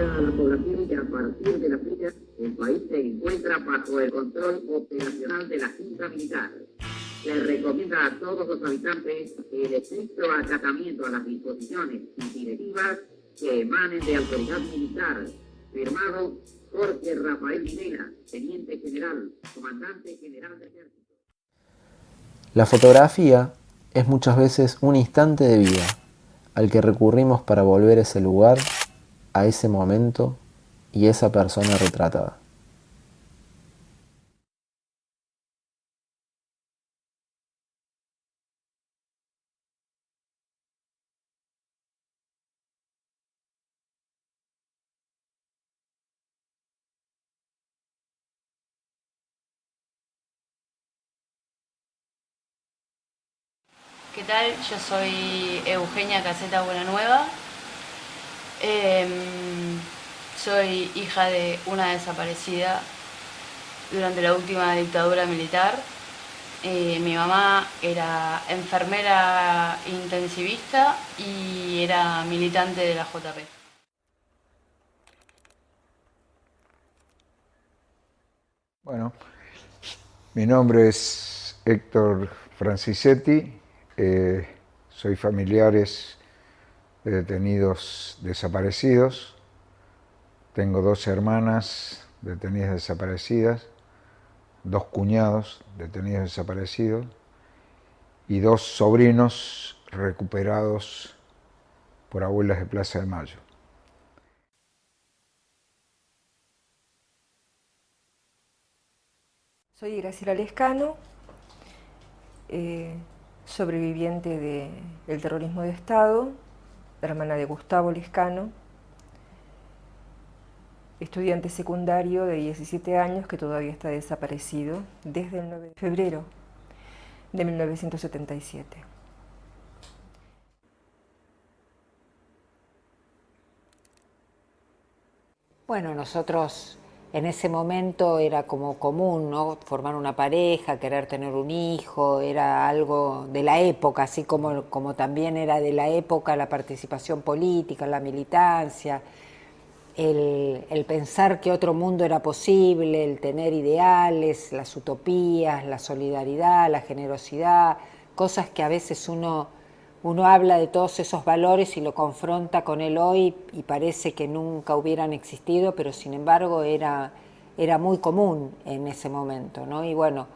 a la población que a partir de la fecha el país se encuentra bajo el control operacional de la Junta Militar. Se recomienda a todos los habitantes el estricto acatamiento a las disposiciones y directivas que emanen de autoridad militar. Firmado Jorge Rafael Videla, Teniente General, Comandante General de Ejército. La fotografía es muchas veces un instante de vida al que recurrimos para volver a ese lugar, a ese momento y esa persona retratada. ¿Qué tal? Yo soy Eugenia Caseta Buenanueva. Soy hija de una desaparecida durante la última dictadura militar. Mi mamá era enfermera intensivista y era militante de la JP. Bueno, mi nombre es Héctor Francisetti. Soy familiares de detenidos desaparecidos. Tengo 2 hermanas detenidas desaparecidas, 2 cuñados detenidos desaparecidos y 2 sobrinos recuperados por abuelas de Plaza de Mayo. Soy Graciela Lescano, sobreviviente del terrorismo de Estado, hermana de Gustavo Lescano, estudiante secundario de 17 años que todavía está desaparecido desde el 9 de febrero de 1977. Bueno, nosotros en ese momento era como común, ¿no? Formar una pareja, querer tener un hijo, era algo de la época, así como también era de la época la participación política, la militancia, el pensar que otro mundo era posible, el tener ideales, las utopías, la solidaridad, la generosidad, cosas que a veces uno habla de todos esos valores y lo confronta con él hoy y parece que nunca hubieran existido, pero sin embargo era muy común en ese momento, ¿no? Y bueno,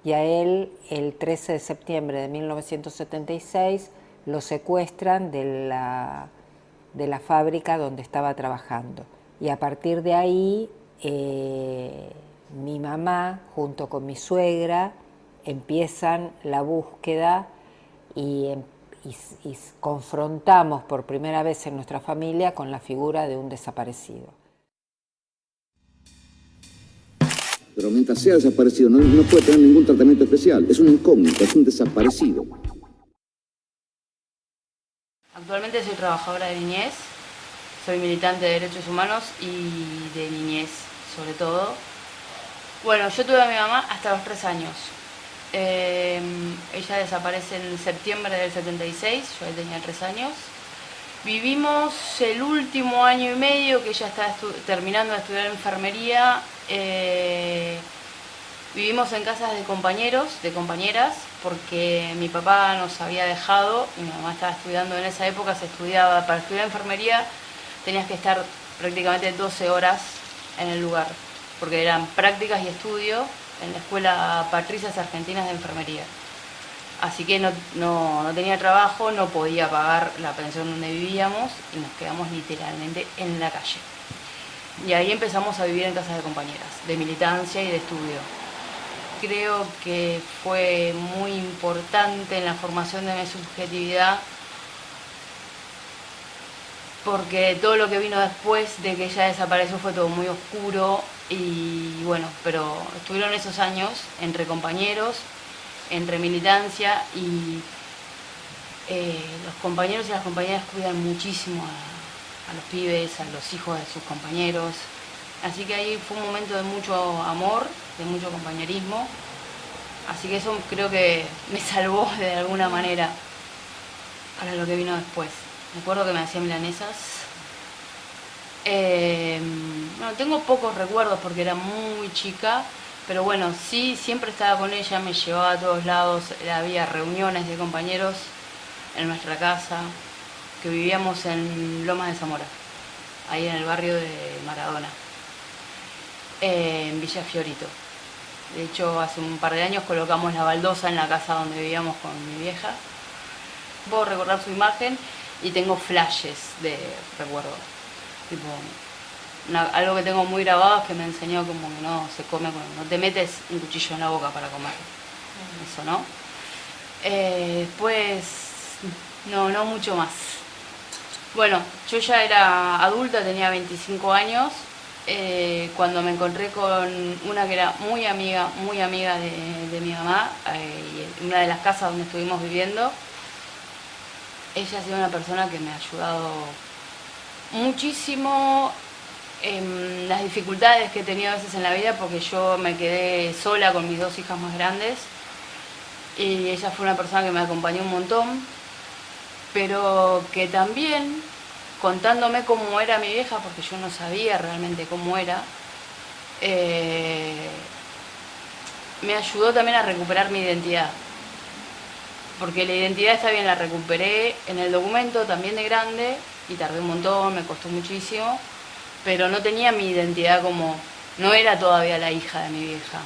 y a él el 13 de septiembre de 1976 lo secuestran de la fábrica donde estaba trabajando. Y a partir de ahí mi mamá junto con mi suegra empiezan la búsqueda y confrontamos por primera vez en nuestra familia con la figura de un desaparecido. Pero mientras sea desaparecido no puede tener ningún tratamiento especial. Es un incógnito, es un desaparecido. Actualmente soy trabajadora de niñez, soy militante de derechos humanos y de niñez sobre todo. Bueno, yo tuve a mi mamá hasta los 3 años. Ella desaparece en septiembre del 76, yo tenía 3 años. Vivimos el último año y medio que ella estaba terminando de estudiar enfermería. Vivimos en casas de compañeros, de compañeras, porque mi papá nos había dejado y mi mamá estaba estudiando en esa época, se estudiaba, para estudiar enfermería tenías que estar prácticamente 12 horas en el lugar, porque eran prácticas y estudio en la Escuela Patricias Argentinas de Enfermería. Así que no tenía trabajo, no podía pagar la pensión donde vivíamos y nos quedamos literalmente en la calle. Y ahí empezamos a vivir en casas de compañeras, de militancia y de estudio. Creo que fue muy importante en la formación de mi subjetividad porque todo lo que vino después de que ella desapareció fue todo muy oscuro y bueno, pero estuvieron esos años entre compañeros, entre militancia y los compañeros y las compañeras cuidan muchísimo a los pibes, a los hijos de sus compañeros. Así que ahí fue un momento de mucho amor, de mucho compañerismo. Así que eso creo que me salvó de alguna manera para lo que vino después. Me acuerdo que me hacía milanesas Bueno, tengo pocos recuerdos porque era muy chica, pero bueno, sí, siempre estaba con ella, me llevaba a todos lados, había reuniones de compañeros en nuestra casa, que vivíamos en Lomas de Zamora, ahí en el barrio de Maradona, en Villa Fiorito. De hecho, hace un par de años colocamos la baldosa en la casa donde vivíamos con mi vieja. Puedo recordar su imagen y tengo flashes de recuerdo. Tipo, algo que tengo muy grabado es que me enseñó como que no se come, no te metes un cuchillo en la boca para comer. Eso, ¿no? Después, no mucho más. Bueno, yo ya era adulta, tenía 25 años, cuando me encontré con una que era muy amiga de mi mamá, y en una de las casas donde estuvimos viviendo. Ella ha sido una persona que me ha ayudado muchísimo en las dificultades que he tenido a veces en la vida, porque yo me quedé sola con mis 2 hijas más grandes y ella fue una persona que me acompañó un montón, pero que también, contándome cómo era mi vieja, porque yo no sabía realmente cómo era, me ayudó también a recuperar mi identidad. Porque la identidad, está bien, la recuperé en el documento también de grande y tardé un montón, me costó muchísimo, pero no tenía mi identidad como, no era todavía la hija de mi vieja.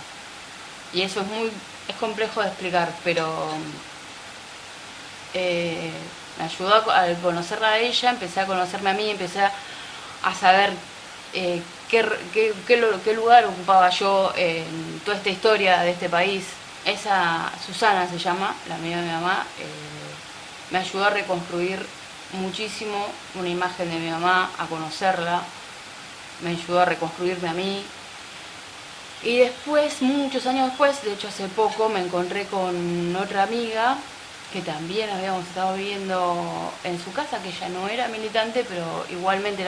Y eso es complejo de explicar, pero me ayudó al conocerla a ella, empecé a conocerme a mí, empecé a saber qué lugar ocupaba yo en toda esta historia de este país. Esa Susana se llama, la amiga de mi mamá, me ayudó a reconstruir muchísimo una imagen de mi mamá, a conocerla, me ayudó a reconstruirme a mí. Y después, muchos años después, de hecho hace poco, me encontré con otra amiga que también habíamos estado viviendo en su casa, que ella no era militante, pero igualmente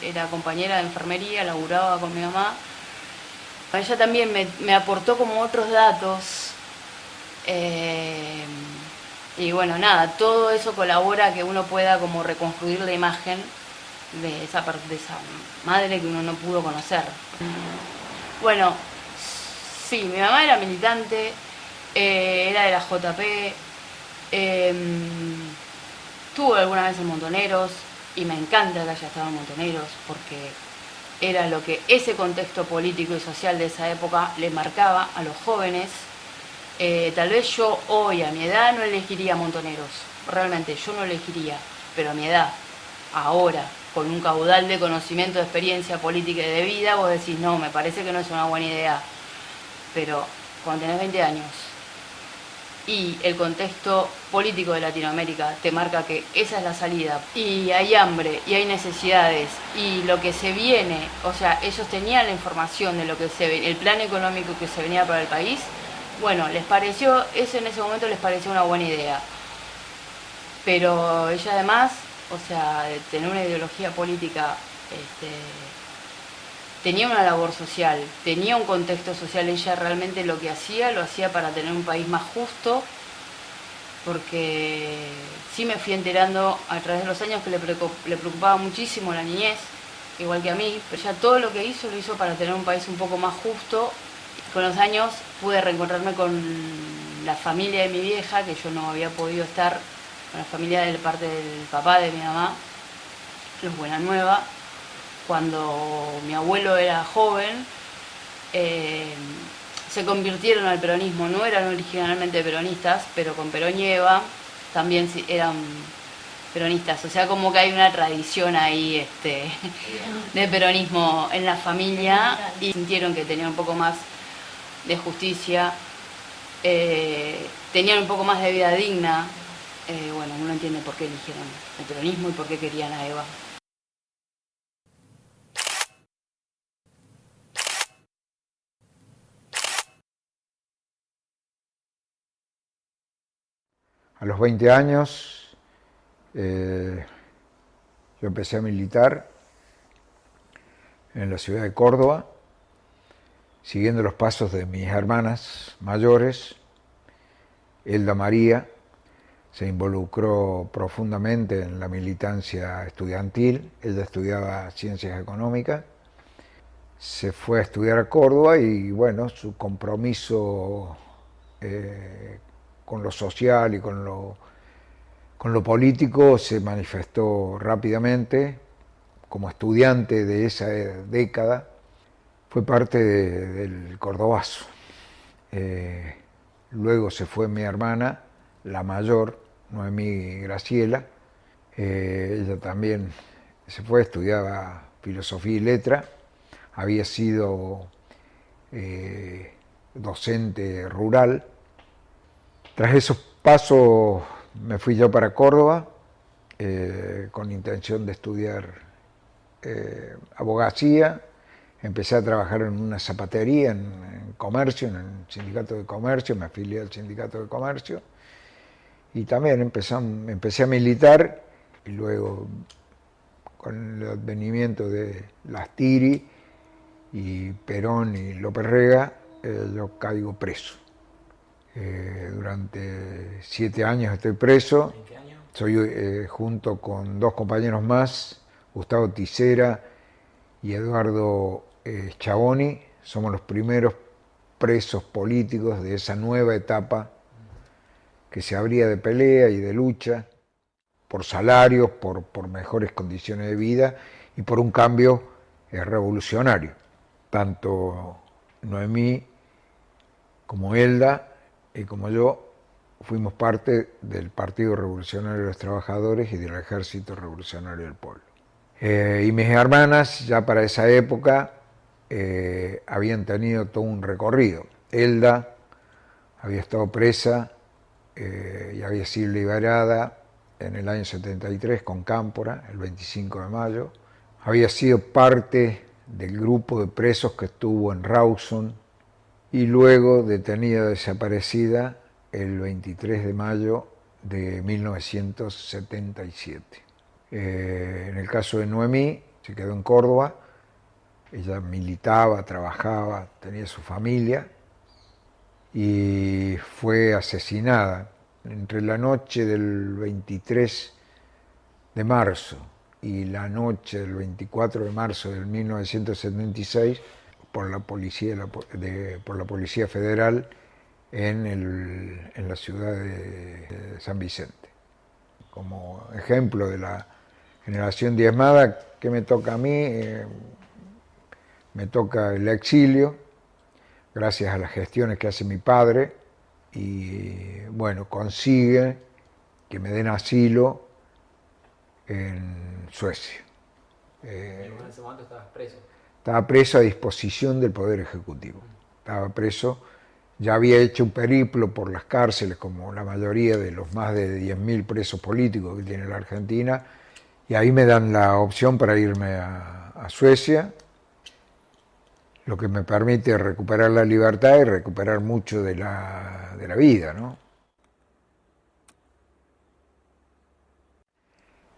era compañera de enfermería, laburaba con mi mamá. Ella también me aportó como otros datos, y bueno, nada, todo eso colabora a que uno pueda como reconstruir la imagen de esa madre que uno no pudo conocer. Bueno, sí, mi mamá era militante, era de la JP, estuvo alguna vez en Montoneros y me encanta que haya estado en Montoneros porque era lo que ese contexto político y social de esa época le marcaba a los jóvenes. Tal vez yo hoy, a mi edad, no elegiría Montoneros, realmente yo no elegiría, pero a mi edad, ahora, con un caudal de conocimiento, de experiencia política y de vida, vos decís, no, me parece que no es una buena idea. Pero cuando tenés 20 años y el contexto político de Latinoamérica te marca que esa es la salida, y hay hambre, y hay necesidades, y lo que se viene, o sea, ellos tenían la información de lo que el plan económico que se venía para el país, bueno, les pareció, eso en ese momento les pareció una buena idea. Pero ella además, o sea, de tener una ideología política, tenía una labor social, tenía un contexto social. Ella realmente lo hacía para tener un país más justo, porque sí me fui enterando a través de los años que le preocupaba muchísimo la niñez, igual que a mí, pero ella todo lo que hizo, lo hizo para tener un país un poco más justo. Con los años pude reencontrarme con la familia de mi vieja, que yo no había podido estar, con la familia de parte del papá de mi mamá, los Buenanueva. Cuando mi abuelo era joven, se convirtieron al peronismo, no eran originalmente peronistas, pero con Perón y Eva también eran peronistas, o sea, como que hay una tradición ahí de peronismo en la familia, y sintieron que tenían un poco más de justicia, tenían un poco más de vida digna. Bueno, uno entiende por qué eligieron el peronismo y por qué querían a Eva. A los 20 años yo empecé a militar en la ciudad de Córdoba, siguiendo los pasos de mis hermanas mayores, Elda María, se involucró profundamente en la militancia estudiantil. Ella estudiaba ciencias económicas, se fue a estudiar a Córdoba y bueno, su compromiso con lo social y con lo político se manifestó rápidamente. Como estudiante de esa década, fue parte del Cordobazo. Luego se fue mi hermana, la mayor, Noemí Graciela. Ella también se fue, estudiaba filosofía y letra. Había sido docente rural. Tras esos pasos me fui yo para Córdoba con intención de estudiar abogacía. Empecé a trabajar en una zapatería, en comercio, en el sindicato de comercio, me afilié al sindicato de comercio y también empecé a militar y luego con el advenimiento de las Tiri y Perón y López Rega, yo caigo preso. Durante 7 años estoy preso. ¿En qué año? Soy junto con 2 compañeros más, Gustavo Tisera y Eduardo Schiavoni, somos los primeros presos políticos de esa nueva etapa que se abría de pelea y de lucha por salarios, por mejores condiciones de vida y por un cambio revolucionario. Tanto Noemí como Elda y como yo fuimos parte del Partido Revolucionario de los Trabajadores y del Ejército Revolucionario del Pueblo. Y mis hermanas ya para esa época habían tenido todo un recorrido. Elda había estado presa y había sido liberada en el año 73 con Cámpora, el 25 de mayo. Había sido parte del grupo de presos que estuvo en Rawson y luego detenida desaparecida el 23 de mayo de 1977. En el caso de Noemí, se quedó en Córdoba, ella militaba, trabajaba, tenía su familia y fue asesinada entre la noche del 23 de marzo y la noche del 24 de marzo de 1976 por la Policía Federal en la ciudad de San Vicente. Como ejemplo de la generación diezmada, ¿qué me toca a mí? Me toca el exilio, gracias a las gestiones que hace mi padre, y bueno, consigue que me den asilo en Suecia. En ese momento estabas preso. Estaba preso a disposición del Poder Ejecutivo. Estaba preso, ya había hecho un periplo por las cárceles, como la mayoría de los más de 10.000 presos políticos que tiene la Argentina, y ahí me dan la opción para irme a Suecia, lo que me permite recuperar la libertad y recuperar mucho de la vida, ¿no?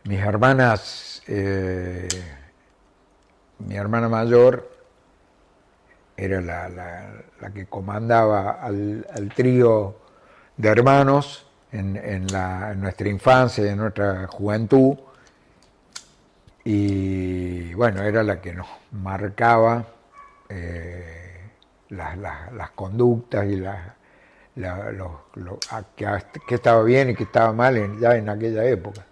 Mis hermanas, mi hermana mayor era la que comandaba al trío de hermanos en nuestra infancia y en nuestra juventud, y bueno, era la que nos marcaba las conductas y que estaba bien y que estaba mal ya en aquella época.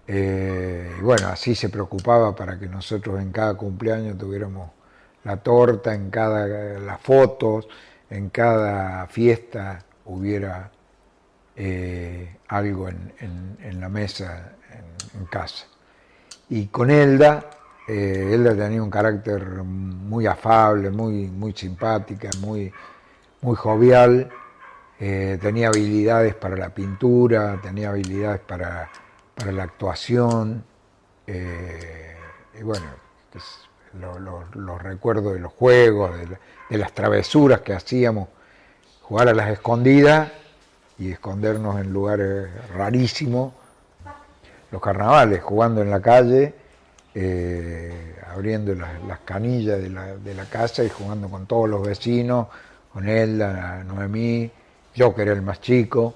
Y bueno, así se preocupaba para que nosotros en cada cumpleaños tuviéramos la torta, en las fotos, en cada fiesta hubiera algo en la mesa en casa. Y con Elda tenía un carácter muy afable, muy simpática, muy jovial, tenía habilidades para la pintura, tenía habilidades para la actuación, y bueno, los recuerdos de los juegos, de las travesuras que hacíamos, jugar a las escondidas y escondernos en lugares rarísimos, los carnavales, jugando en la calle, abriendo las canillas de la casa y jugando con todos los vecinos, con Elda, Noemí, yo que era el más chico.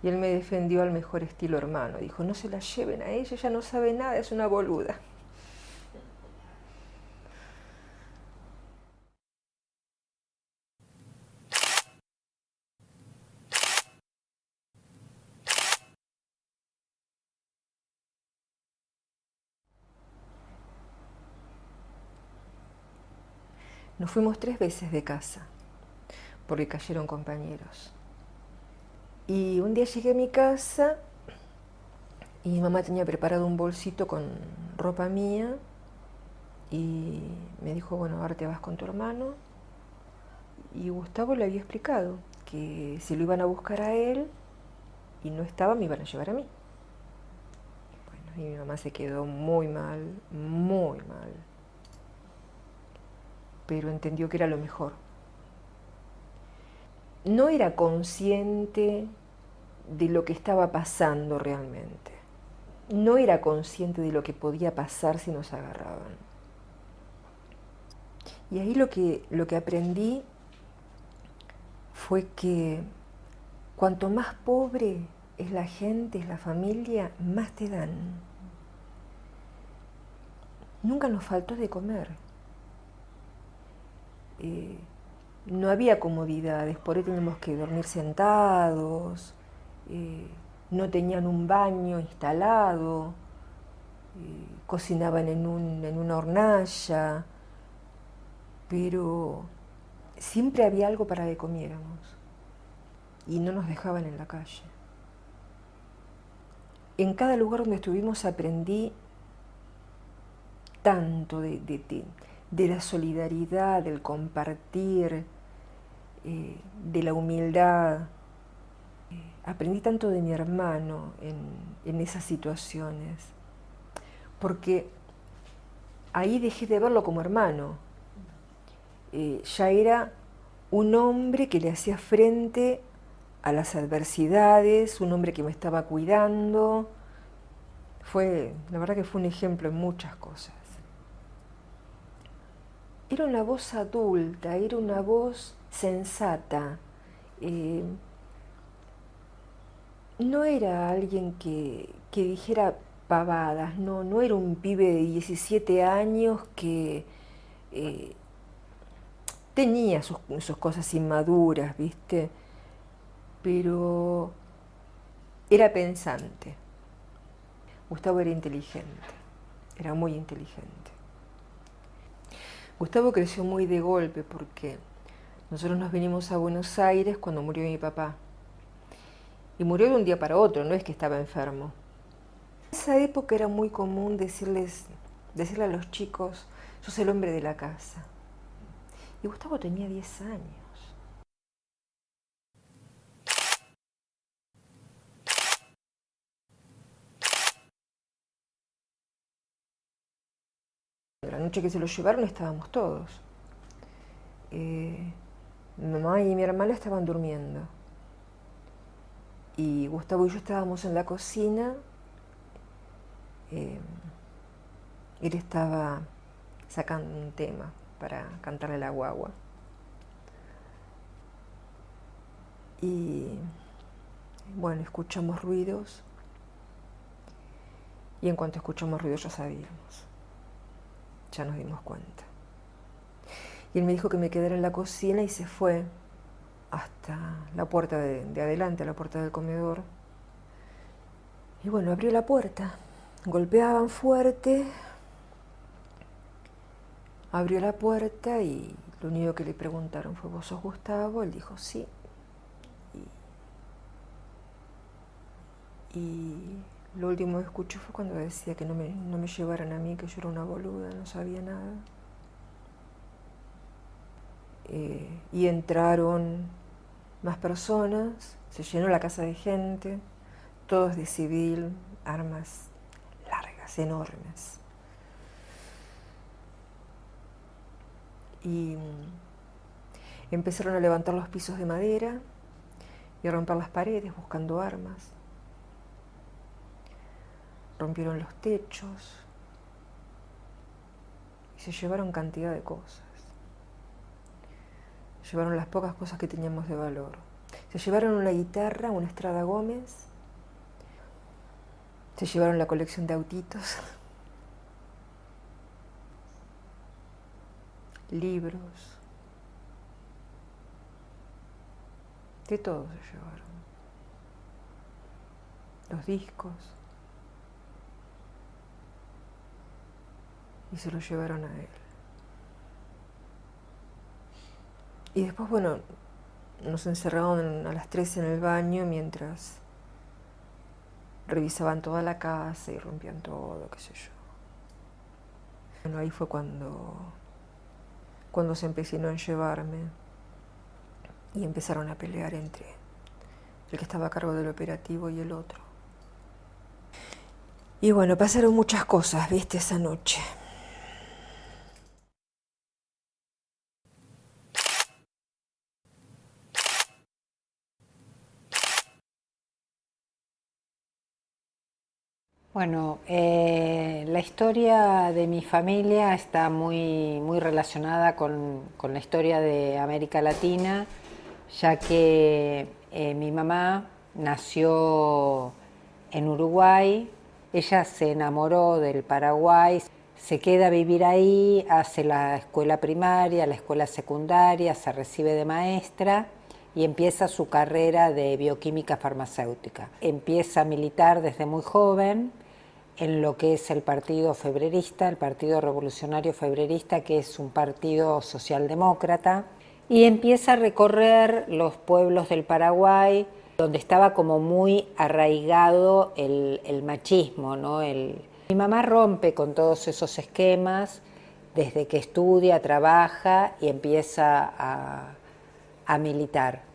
Y él me defendió al mejor estilo hermano. Dijo, no se la lleven a ella no sabe nada, es una boluda. Nos fuimos 3 veces de casa, porque cayeron compañeros. Y un día llegué a mi casa y mi mamá tenía preparado un bolsito con ropa mía y me dijo, bueno, ahora te vas con tu hermano. Y Gustavo le había explicado que si lo iban a buscar a él y no estaba, me iban a llevar a mí. Bueno, y mi mamá se quedó muy mal, pero entendió que era lo mejor. No era consciente de lo que estaba pasando realmente. No era consciente de lo que podía pasar si nos agarraban. Y ahí lo que aprendí fue que cuanto más pobre es la gente, es la familia, más te dan. Nunca nos faltó de comer. No había comodidades, por ahí teníamos que dormir sentados, no tenían un baño instalado, cocinaban en una hornalla, pero siempre había algo para que comiéramos y no nos dejaban en la calle. En cada lugar donde estuvimos aprendí tanto de la solidaridad, del compartir, de la humildad. Aprendí tanto de mi hermano en esas situaciones, porque ahí dejé de verlo como hermano. Ya era un hombre que le hacía frente a las adversidades, un hombre que me estaba cuidando. La verdad que fue un ejemplo en muchas cosas. Era una voz adulta, era una voz sensata. No era alguien que dijera pavadas, no era un pibe de 17 años que tenía sus cosas inmaduras, ¿viste? Pero era pensante. Gustavo era inteligente, era muy inteligente. Gustavo creció muy de golpe porque nosotros nos vinimos a Buenos Aires cuando murió mi papá. Y murió de un día para otro, no es que estaba enfermo. En esa época era muy común decirle a los chicos, sos el hombre de la casa. Y Gustavo tenía 10 años. La noche que se lo llevaron estábamos todos. Mi mamá y mi hermana estaban durmiendo. Y Gustavo y yo estábamos en la cocina. Él estaba sacando un tema para cantarle a la guagua. Y bueno, escuchamos ruidos. Y en cuanto escuchamos ruidos ya sabíamos. Ya nos dimos cuenta. Y él me dijo que me quedara en la cocina y se fue hasta la puerta de adelante, a la puerta del comedor. Y bueno, abrió la puerta. Golpeaban fuerte. Abrió la puerta y lo único que le preguntaron fue, ¿vos sos Gustavo? Él dijo, sí. Y lo último que escuché fue cuando decía que no me llevaran a mí, que yo era una boluda, no sabía nada. Y entraron más personas, se llenó la casa de gente, todos de civil, armas largas, enormes. Y empezaron a levantar los pisos de madera y a romper las paredes buscando armas. Rompieron los techos y se llevaron cantidad de cosas. Llevaron las pocas cosas que teníamos de valor. Se llevaron una guitarra, una Estrada Gómez, se llevaron la colección de autitos, libros, de todo se llevaron. Los discos. Y se los llevaron a él. Y después, bueno, nos encerraron a las 3 en el baño mientras revisaban toda la casa y rompían todo, qué sé yo. Bueno, ahí fue cuando se empecinó en llevarme y empezaron a pelear entre el que estaba a cargo del operativo y el otro. Y bueno, pasaron muchas cosas, viste, esa noche. Bueno, la historia de mi familia está muy relacionada con la historia de América Latina, ya que mi mamá nació en Uruguay, ella se enamoró del Paraguay, se queda a vivir ahí, hace la escuela primaria, la escuela secundaria, se recibe de maestra y empieza su carrera de bioquímica farmacéutica. Empieza a militar desde muy joven en lo que es el Partido Febrerista, el Partido Revolucionario Febrerista, que es un partido socialdemócrata, y empieza a recorrer los pueblos del Paraguay, donde estaba como muy arraigado el machismo, ¿no? Mi mamá rompe con todos esos esquemas desde que estudia, trabaja y empieza a militar.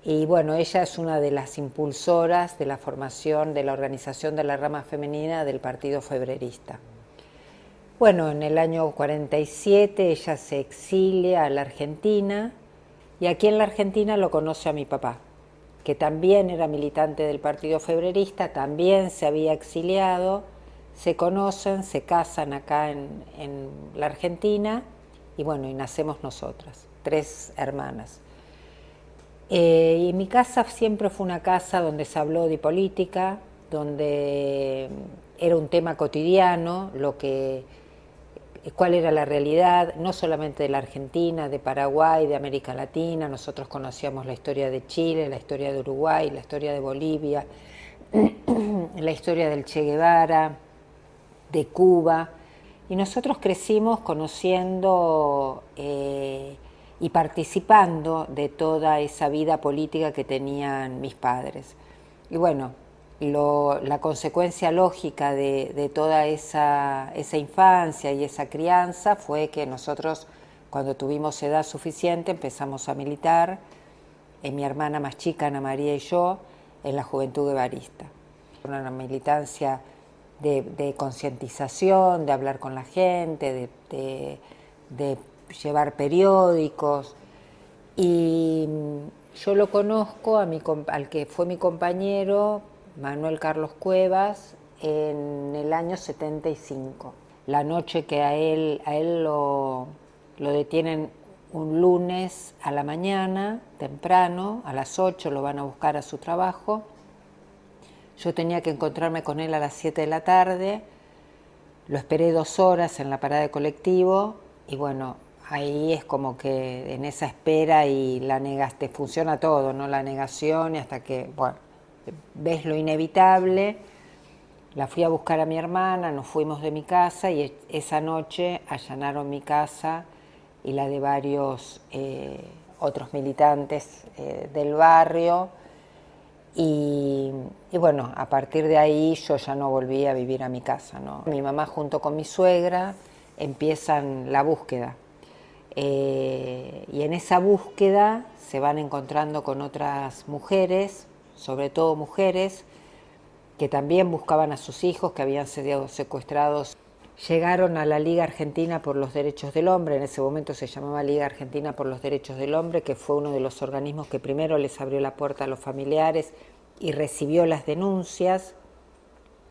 Y bueno, ella es una de las impulsoras de la formación de la organización de la rama femenina del Partido Febrerista. Bueno, en el año 47 ella se exilia a la Argentina y aquí en la Argentina lo conoce a mi papá, que también era militante del Partido Febrerista, también se había exiliado, se conocen, se casan acá en la Argentina y bueno, y nacemos nosotras, 3 hermanas. Y mi casa siempre fue una casa donde se habló de política, donde era un tema cotidiano, cuál era la realidad, no solamente de la Argentina, de Paraguay, de América Latina. Nosotros conocíamos la historia de Chile, la historia de Uruguay, la historia de Bolivia, la historia del Che Guevara, de Cuba. Y nosotros crecimos conociendo y participando de toda esa vida política que tenían mis padres. Y bueno, la consecuencia lógica de toda esa infancia y esa crianza fue que nosotros, cuando tuvimos edad suficiente, empezamos a militar, mi hermana más chica, Ana María, y yo, en la Juventud Guevarista. Una militancia de concientización, de hablar con la gente, de llevar periódicos, y yo lo conozco al que fue mi compañero, Manuel Carlos Cuevas, en el año 75. La noche que a él lo detienen un lunes a la mañana, temprano, a las 8 lo van a buscar a su trabajo. Yo tenía que encontrarme con él a las 7 de la tarde, lo esperé 2 horas en la parada de colectivo y bueno, ahí es como que en esa espera y te funciona todo, ¿no? La negación, y hasta que, bueno, ves lo inevitable. La fui a buscar a mi hermana, nos fuimos de mi casa y esa noche allanaron mi casa y la de varios otros militantes del barrio. Y bueno, a partir de ahí yo ya no volví a vivir a mi casa, ¿no? Mi mamá junto con mi suegra empiezan la búsqueda. Y en esa búsqueda se van encontrando con otras mujeres, sobre todo mujeres, que también buscaban a sus hijos que habían sido secuestrados. Llegaron a la Liga Argentina por los Derechos del Hombre, en ese momento se llamaba Liga Argentina por los Derechos del Hombre, que fue uno de los organismos que primero les abrió la puerta a los familiares y recibió las denuncias.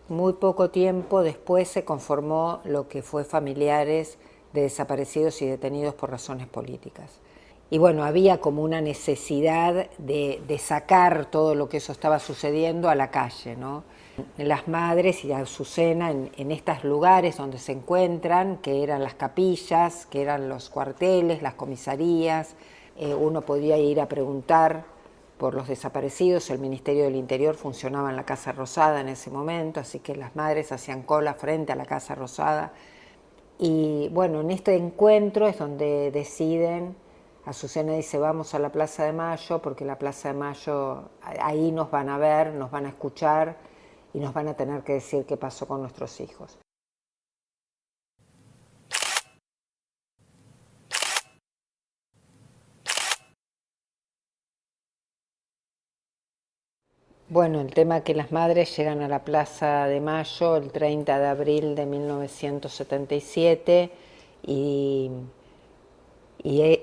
Muy poco tiempo después se conformó lo que fue Familiares de Desaparecidos y Detenidos por Razones Políticas. Y bueno, había como una necesidad de sacar todo lo que eso estaba sucediendo a la calle, ¿no? Las madres y Azucena en estos lugares donde se encuentran, que eran las capillas, que eran los cuarteles, las comisarías, uno podía ir a preguntar por los desaparecidos. El Ministerio del Interior funcionaba en la Casa Rosada en ese momento, así que las madres hacían cola frente a la Casa Rosada. Y bueno, en este encuentro es donde deciden, Azucena dice, vamos a la Plaza de Mayo, porque la Plaza de Mayo, ahí nos van a ver, nos van a escuchar y nos van a tener que decir qué pasó con nuestros hijos. Bueno, el tema es que las madres llegan a la Plaza de Mayo el 30 de abril de 1977 y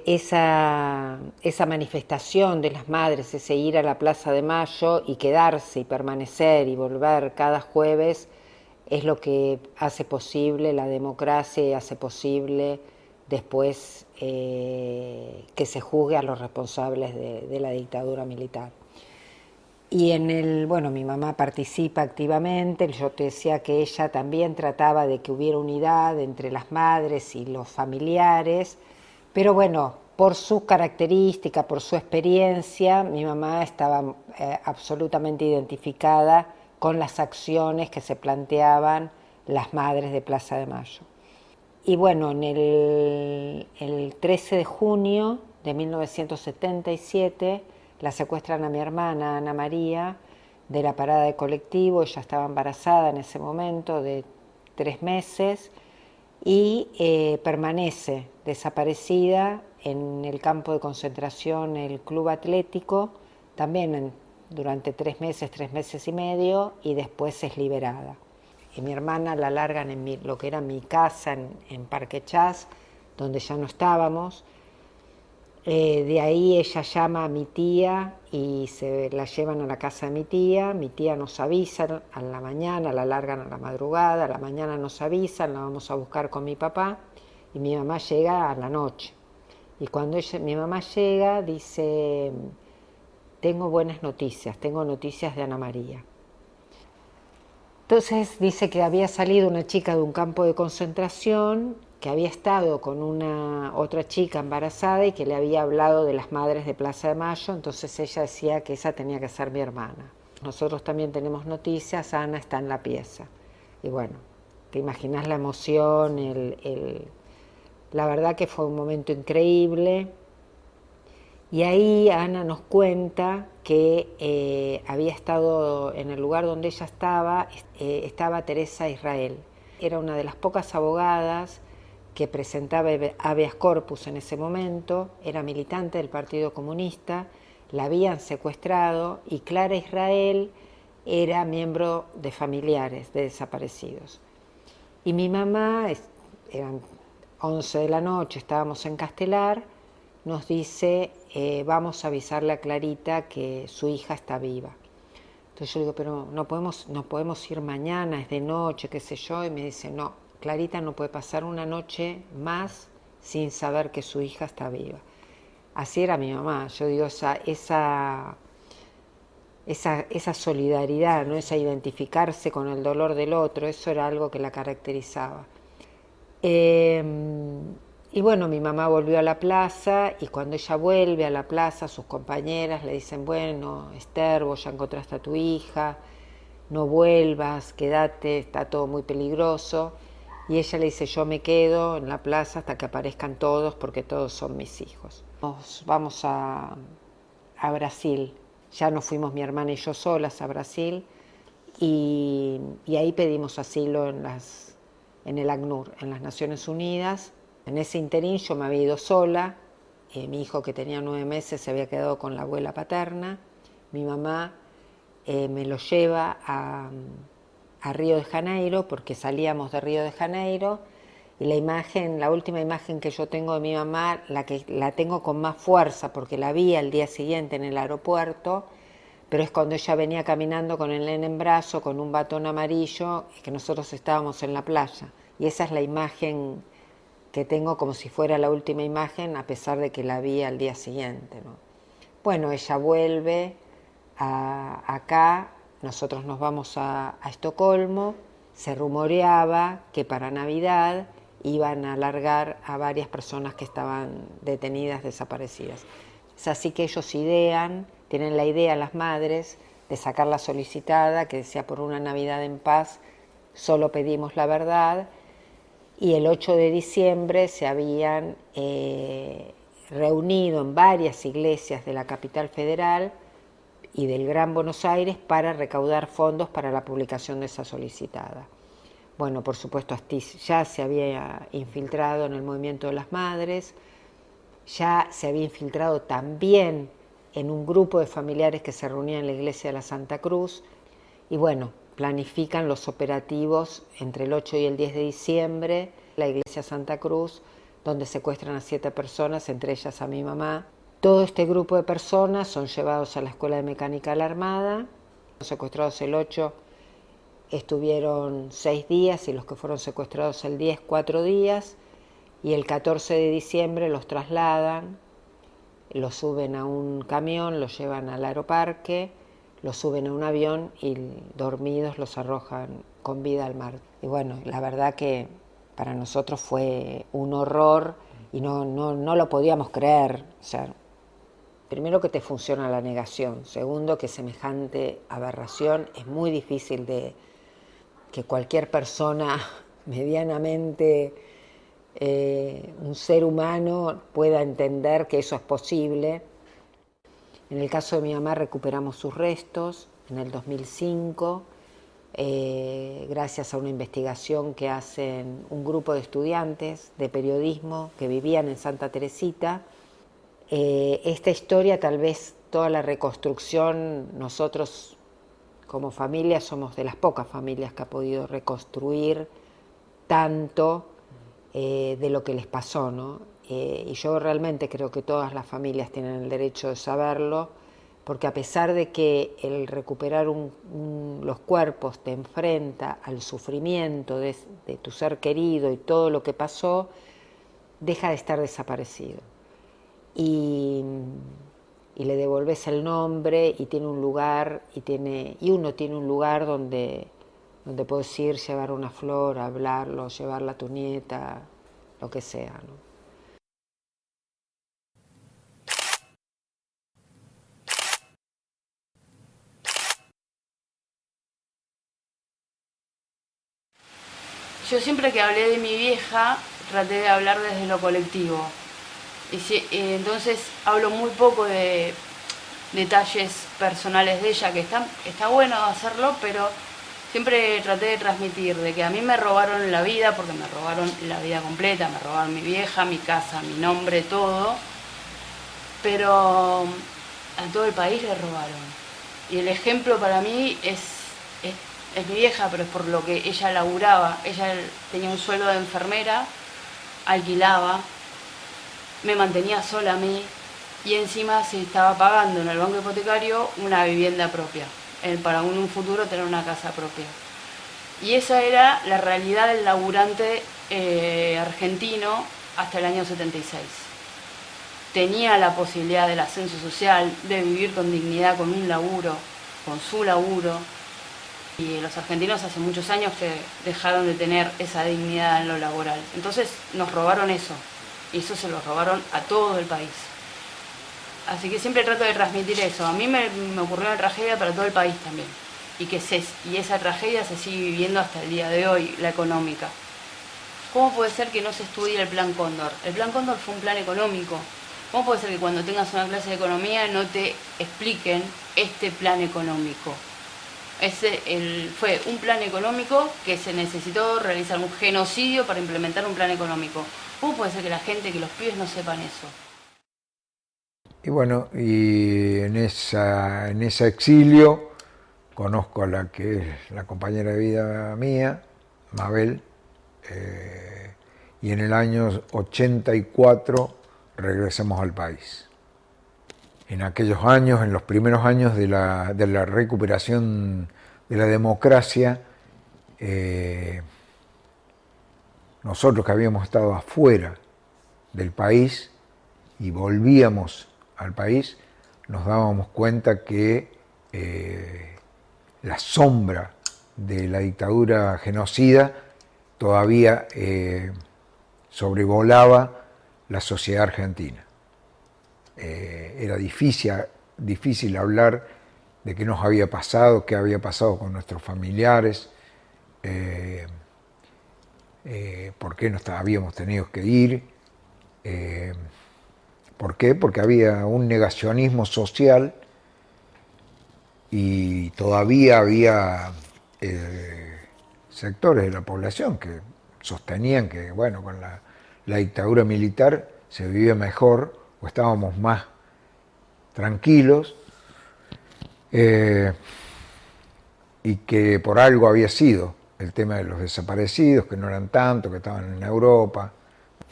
esa manifestación de las madres, ese ir a la Plaza de Mayo y quedarse y permanecer y volver cada jueves, es lo que hace posible la democracia y hace posible después que se juzgue a los responsables de la dictadura militar. Y bueno, mi mamá participa activamente, yo te decía que ella también trataba de que hubiera unidad entre las madres y los familiares, pero bueno, por sus características, por su experiencia, mi mamá estaba absolutamente identificada con las acciones que se planteaban las madres de Plaza de Mayo. Y bueno, el 13 de junio de 1977 la secuestran a mi hermana Ana María de la parada de colectivo. Ella estaba embarazada en ese momento de 3 meses y permanece desaparecida en el campo de concentración, el Club Atlético, también durante 3 meses y medio, y después es liberada. Y mi hermana la largan en lo que era mi casa en Parque Chas, donde ya no estábamos. De ahí ella llama a mi tía y se la llevan a la casa de mi tía nos avisa a la mañana, la largan a la madrugada, a la mañana nos avisan, la vamos a buscar con mi papá y mi mamá llega a la noche. Y cuando mi mamá llega dice, tengo buenas noticias, tengo noticias de Ana María. Entonces dice que había salido una chica de un campo de concentración, que había estado con otra chica embarazada y que le había hablado de las madres de Plaza de Mayo, entonces ella decía que esa tenía que ser mi hermana. Nosotros también tenemos noticias, Ana está en la pieza. Y bueno, te imaginas la emoción, la verdad que fue un momento increíble. Y ahí Ana nos cuenta que había estado en el lugar donde ella estaba Teresa Israel. Era una de las pocas abogadas que presentaba habeas corpus en ese momento, era militante del Partido Comunista, la habían secuestrado y Clara Israel era miembro de familiares de desaparecidos. Y mi mamá, eran 11 de la noche, estábamos en Castelar, nos dice, vamos a avisarle a Clarita que su hija está viva. Entonces yo digo, pero no podemos ir mañana, es de noche, qué sé yo, y me dice, no, Clarita no puede pasar una noche más sin saber que su hija está viva. Así era mi mamá, yo digo, esa solidaridad, ¿no? Esa identificarse con el dolor del otro, eso era algo que la caracterizaba. Y bueno, mi mamá volvió a la plaza y cuando ella vuelve a la plaza, sus compañeras le dicen, bueno, Esther, vos ya encontraste a tu hija, no vuelvas, quédate, está todo muy peligroso. Y ella le dice, yo me quedo en la plaza hasta que aparezcan todos porque todos son mis hijos. Vamos a Brasil, ya nos fuimos mi hermana y yo solas a Brasil y ahí pedimos asilo en el ACNUR, en las Naciones Unidas. En ese interín yo me había ido sola, mi hijo que tenía 9 meses se había quedado con la abuela paterna, mi mamá me lo lleva a Río de Janeiro, porque salíamos de Río de Janeiro, y la última imagen que yo tengo de mi mamá, la tengo con más fuerza, porque la vi al día siguiente en el aeropuerto, pero es cuando ella venía caminando con el nene en brazo, con un batón amarillo, y que nosotros estábamos en la playa, y esa es la imagen que tengo como si fuera la última imagen, a pesar de que la vi al día siguiente, ¿no? Bueno, ella vuelve acá, nosotros nos vamos a Estocolmo, se rumoreaba que para Navidad iban a largar a varias personas que estaban detenidas, desaparecidas. Es así que ellos tienen la idea las madres de sacar la solicitada que decía: por una Navidad en paz, solo pedimos la verdad. Y el 8 de diciembre se habían reunido en varias iglesias de la capital federal y del Gran Buenos Aires para recaudar fondos para la publicación de esa solicitada. Bueno, por supuesto, Astiz ya se había infiltrado en el movimiento de las madres, ya se había infiltrado también en un grupo de familiares que se reunían en la iglesia de la Santa Cruz, y bueno, planifican los operativos entre el 8 y el 10 de diciembre, la iglesia Santa Cruz, donde secuestran a 7 personas, entre ellas a mi mamá. Todo este grupo de personas son llevados a la Escuela de Mecánica de la Armada. Los secuestrados el 8 estuvieron 6 días y los que fueron secuestrados el 10, 4 días. Y el 14 de diciembre los trasladan, los suben a un camión, los llevan al aeroparque, los suben a un avión y dormidos los arrojan con vida al mar. Y bueno, la verdad que para nosotros fue un horror y no lo podíamos creer. O sea, primero que te funciona la negación, segundo que semejante aberración es muy difícil de que cualquier persona medianamente, un ser humano, pueda entender que eso es posible. En el caso de mi mamá recuperamos sus restos en el 2005, gracias a una investigación que hacen un grupo de estudiantes de periodismo que vivían en Santa Teresita. Esta historia, tal vez toda la reconstrucción, nosotros como familia somos de las pocas familias que ha podido reconstruir tanto de lo que les pasó, ¿no? Y yo realmente creo que todas las familias tienen el derecho de saberlo, porque a pesar de que el recuperar los cuerpos te enfrenta al sufrimiento de tu ser querido y todo lo que pasó, deja de estar desaparecido. Y le devolves el nombre y tiene un lugar, y uno tiene un lugar donde puedes ir, llevar una flor, hablarlo, llevarla a tu nieta, lo que sea, ¿no? Yo siempre que hablé de mi vieja, traté de hablar desde lo colectivo. Entonces hablo muy poco de detalles personales de ella, que está bueno hacerlo, pero siempre traté de transmitir de que a mí me robaron la vida, porque me robaron la vida completa, me robaron mi vieja, mi casa, mi nombre, todo, pero a todo el país le robaron. Y el ejemplo para mí es mi vieja, pero es por lo que ella laburaba. Ella tenía un sueldo de enfermera, alquilaba, me mantenía sola a mí y encima se estaba pagando en el banco hipotecario una vivienda propia, para en un futuro tener una casa propia. Y esa era la realidad del laburante argentino hasta el año 76. Tenía la posibilidad del ascenso social, de vivir con dignidad, con un laburo, con su laburo. Y los argentinos hace muchos años que dejaron de tener esa dignidad en lo laboral. Entonces nos robaron eso, y eso se lo robaron a todo el país. Así que siempre trato de transmitir eso. A mí me ocurrió una tragedia para todo el país también. Y esa tragedia se sigue viviendo hasta el día de hoy, la económica. ¿Cómo puede ser que no se estudie el Plan Cóndor? El Plan Cóndor fue un plan económico. ¿Cómo puede ser que cuando tengas una clase de economía no te expliquen este plan económico? Fue un plan económico que se necesitó realizar un genocidio para implementar un plan económico. ¿Cómo puede ser que que los pibes no sepan eso? Y bueno, y en ese exilio conozco a la que es la compañera de vida mía, Mabel, y en el año 84 regresamos al país. En aquellos años, en los primeros años de la recuperación de la democracia, nosotros que habíamos estado afuera del país y volvíamos al país, nos dábamos cuenta que la sombra de la dictadura genocida todavía sobrevolaba la sociedad argentina. Era difícil hablar de qué nos había pasado, qué había pasado con nuestros familiares, por qué nos habíamos tenido que ir. ¿Por qué? Porque había un negacionismo social y todavía había sectores de la población que sostenían que, bueno, con la dictadura militar se vivía mejor o estábamos más tranquilos, y que por algo había sido el tema de los desaparecidos, que no eran tantos, que estaban en Europa.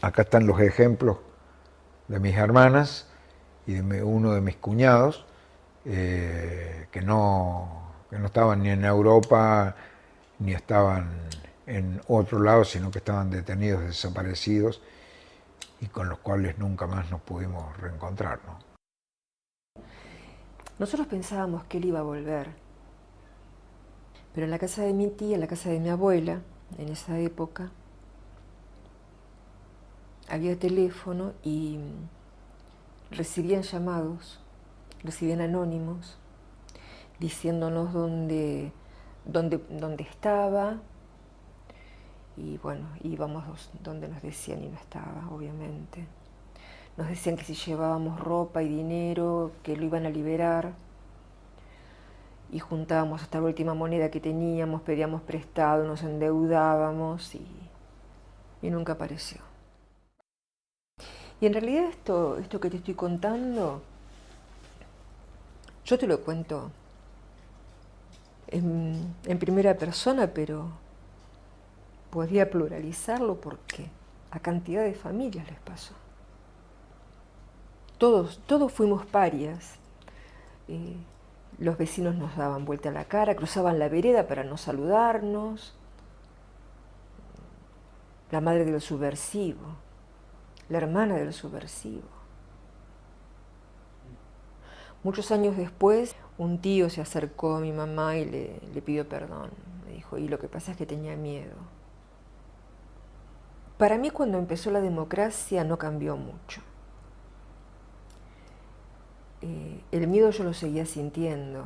Acá están los ejemplos de mis hermanas y de uno de mis cuñados, que no estaban ni en Europa ni estaban en otro lado, sino que estaban detenidos, desaparecidos, y con los cuales nunca más nos pudimos reencontrar, ¿no? Nosotros pensábamos que él iba a volver, pero en la casa de mi tía, en la casa de mi abuela, en esa época, había teléfono y recibían llamados, recibían anónimos, diciéndonos dónde estaba, y bueno, íbamos donde nos decían y no estaba, obviamente. Nos decían que si llevábamos ropa y dinero, que lo iban a liberar, y juntábamos hasta la última moneda que teníamos, pedíamos prestado, nos endeudábamos y nunca apareció. Y en realidad esto que te estoy contando, yo te lo cuento en primera persona, pero podría pluralizarlo porque a cantidad de familias les pasó. Todos fuimos parias. Los vecinos nos daban vuelta a la cara, cruzaban la vereda para no saludarnos. La madre del subversivo, la hermana del subversivo. Muchos años después, un tío se acercó a mi mamá y le pidió perdón. Me dijo, y lo que pasa es que tenía miedo. Para mí, cuando empezó la democracia, no cambió mucho. El miedo yo lo seguía sintiendo.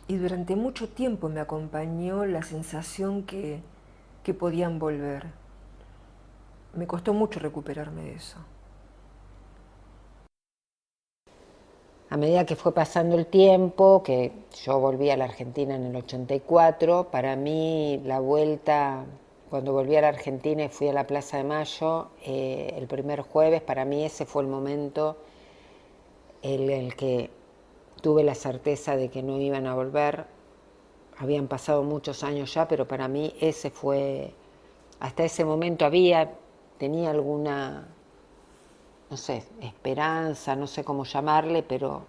Y durante mucho tiempo me acompañó la sensación que podían volver. Me costó mucho recuperarme de eso. A medida que fue pasando el tiempo, que yo volví a la Argentina en el 84, para mí la vuelta, cuando volví a la Argentina y fui a la Plaza de Mayo, el primer jueves, para mí ese fue el momento en el que tuve la certeza de que no iban a volver. Habían pasado muchos años ya, pero para mí ese fue, hasta ese momento tenía alguna, no sé, esperanza, no sé cómo llamarle, pero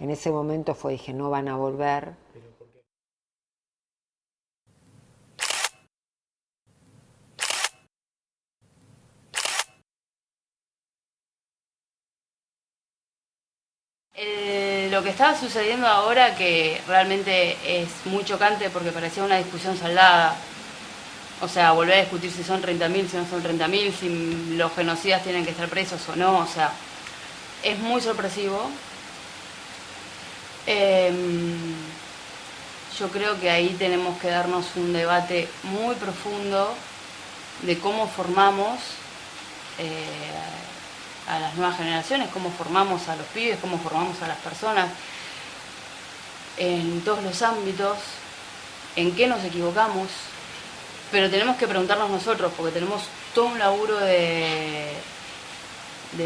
en ese momento dije, no van a volver. Lo que estaba sucediendo ahora, que realmente es muy chocante porque parecía una discusión saldada. O sea, volver a discutir si son 30.000, si no son 30.000, si los genocidas tienen que estar presos o no. O sea, es muy sorpresivo. Yo creo que ahí tenemos que darnos un debate muy profundo de cómo formamos a las nuevas generaciones, cómo formamos a los pibes, cómo formamos a las personas en todos los ámbitos, en qué nos equivocamos, pero tenemos que preguntarnos nosotros, porque tenemos todo un laburo de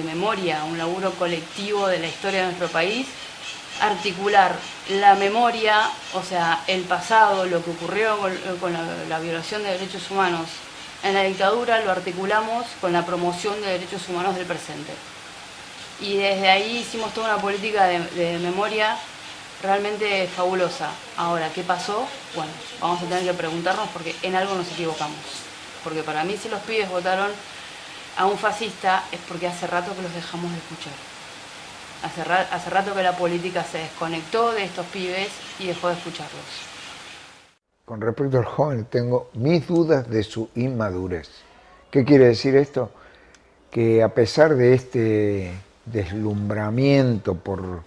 memoria, un laburo colectivo de la historia de nuestro país, articular la memoria, o sea, el pasado, lo que ocurrió con la violación de derechos humanos en la dictadura, lo articulamos con la promoción de derechos humanos del presente. Y desde ahí hicimos toda una política de memoria realmente fabulosa. Ahora, ¿qué pasó? Bueno, vamos a tener que preguntarnos porque en algo nos equivocamos. porque para mí si los pibes votaron a un fascista es porque hace rato que los dejamos de escuchar. Hace rato que la política se desconectó de estos pibes y dejó de escucharlos. Con respecto al joven, tengo mis dudas de su inmadurez. ¿Qué quiere decir esto? Que a pesar de este deslumbramiento por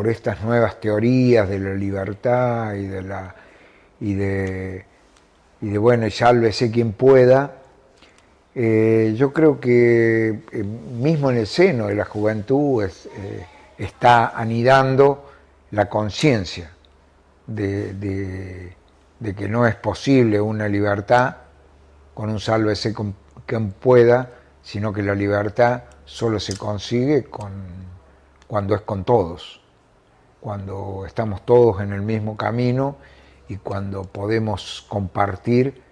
estas nuevas teorías de la libertad y de bueno, y sálvese quien pueda, yo creo que mismo en el seno de la juventud está anidando la conciencia de que no es posible una libertad con un sálvese quien pueda, sino que la libertad solo se consigue cuando es con todos, cuando estamos todos en el mismo camino y cuando podemos compartir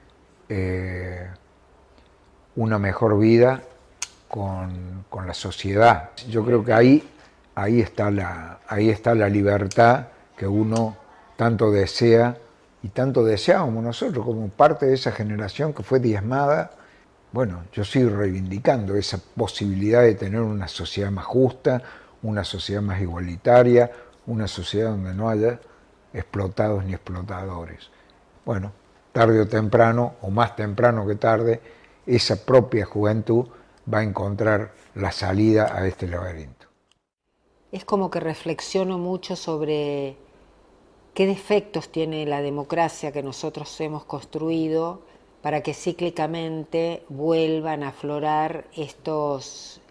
una mejor vida con la sociedad. Yo creo que ahí está la libertad que uno tanto desea y tanto deseábamos nosotros como parte de esa generación que fue diezmada. Bueno, yo sigo reivindicando esa posibilidad de tener una sociedad más justa, una sociedad más igualitaria, una sociedad donde no haya explotados ni explotadores. Bueno, tarde o temprano, o más temprano que tarde, esa propia juventud va a encontrar la salida a este laberinto. Es como que reflexiono mucho sobre qué defectos tiene la democracia que nosotros hemos construido para que cíclicamente vuelvan a aflorar estos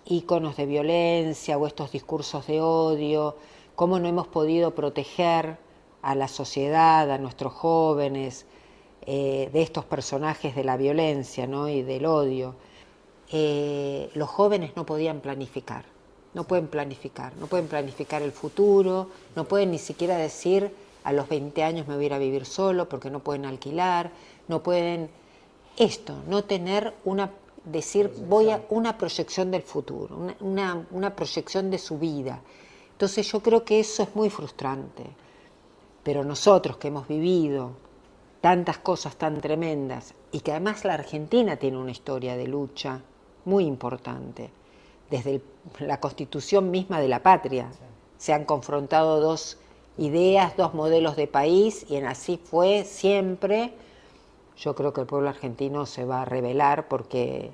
íconos de violencia o estos discursos de odio, cómo no hemos podido proteger a la sociedad, a nuestros jóvenes, de estos personajes de la violencia, ¿no? Y del odio. Los jóvenes no podían planificar, no pueden planificar el futuro, no pueden ni siquiera decir a los 20 años me voy a ir a vivir solo porque no pueden alquilar, no pueden no tener voy a una proyección del futuro, una proyección de su vida. Entonces yo creo que eso es muy frustrante, pero nosotros que hemos vivido tantas cosas tan tremendas y que además la Argentina tiene una historia de lucha muy importante, desde la constitución misma de la patria se han confrontado dos ideas, dos modelos de país y así fue siempre. Yo creo que el pueblo argentino se va a rebelar porque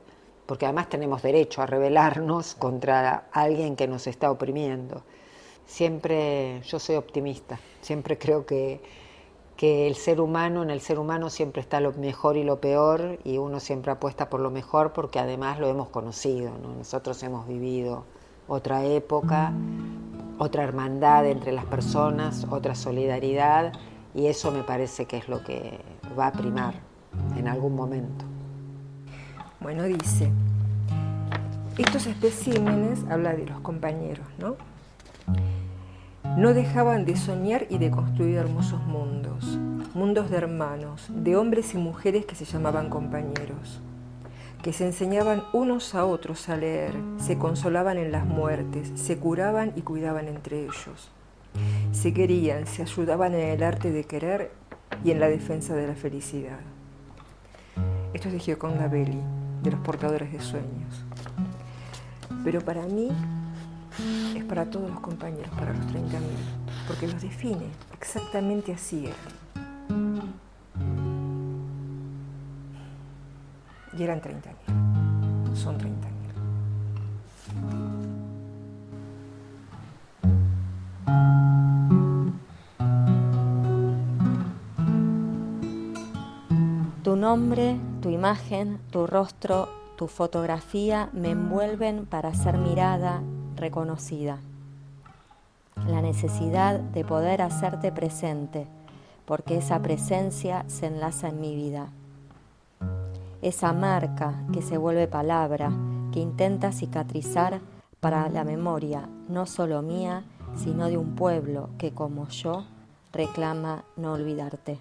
además tenemos derecho a rebelarnos contra alguien que nos está oprimiendo. Siempre yo soy optimista, siempre creo que en el ser humano siempre está lo mejor y lo peor y uno siempre apuesta por lo mejor porque además lo hemos conocido, ¿no? Nosotros hemos vivido otra época, otra hermandad entre las personas, otra solidaridad y eso me parece que es lo que va a primar en algún momento. Bueno, dice, estos especímenes, habla de los compañeros, ¿no? No dejaban de soñar y de construir hermosos mundos, mundos de hermanos, de hombres y mujeres que se llamaban compañeros, que se enseñaban unos a otros a leer, se consolaban en las muertes, se curaban y cuidaban entre ellos, se querían, se ayudaban en el arte de querer y en la defensa de la felicidad. Esto es de Gioconda Belli, de los portadores de sueños. Pero para mí es para todos los compañeros, para los 30.000, porque los define, exactamente así eran. Y eran 30.000, son 30.000. Tu nombre, tu imagen, tu rostro, tu fotografía me envuelven para ser mirada, reconocida. La necesidad de poder hacerte presente, porque esa presencia se enlaza en mi vida. Esa marca que se vuelve palabra, que intenta cicatrizar para la memoria, no solo mía, sino de un pueblo que como yo reclama no olvidarte.